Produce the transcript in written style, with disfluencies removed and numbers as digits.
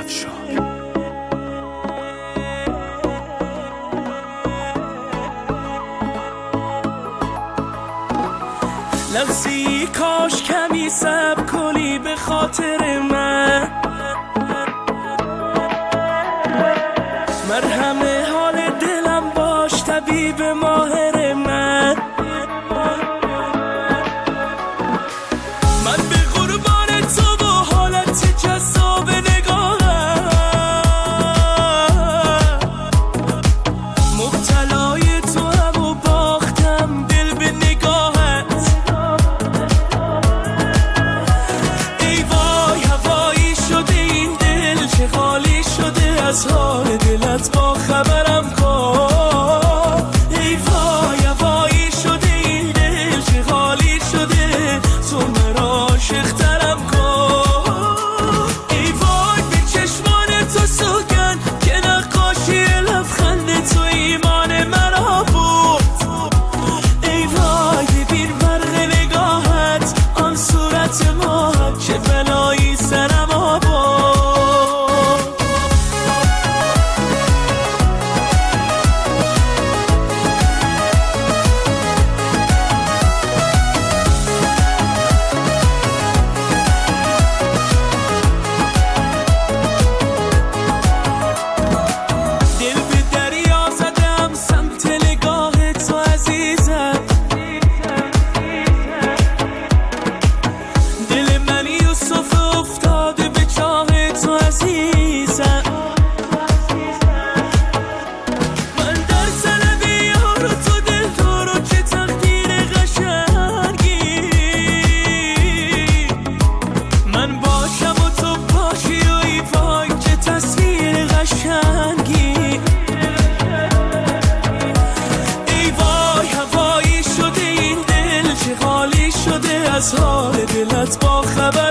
افشار. لحظی کاش کمی صبر کنی به خاطر من، مرهم حال دلم باش طبیب ماهر من. من به قربان تو و حالت جذاب نگاهم، مبتلای تو هم و باختم دل به نگاهت. ای وای هوایی شده این دل، چه خالی شده از حال دلت، با خبرم کن. ای وای هوایی شده این دل، چه خالی شده، تو مرا عاشق‌ترم کن. ای وای به چشمان تو سوگن که نقاشی لبخند تو ایمان مرا بود. ای وای ببین برق نگاهت، آن صورت ماهت، چه بلایی سرم آورد. دل به دریا زدم سمت نگاه تو عزیزم، دل من یوسف افتاده به چاه تو عزیزم. من در طلب یار و تو دل دارو، چه تقدیر قشنگی، من باشم و تو باشی و ای وای چه تصویر قشنگی. ای وای هوایی شده این دل، چه خالی شده از حال دلت، با خبر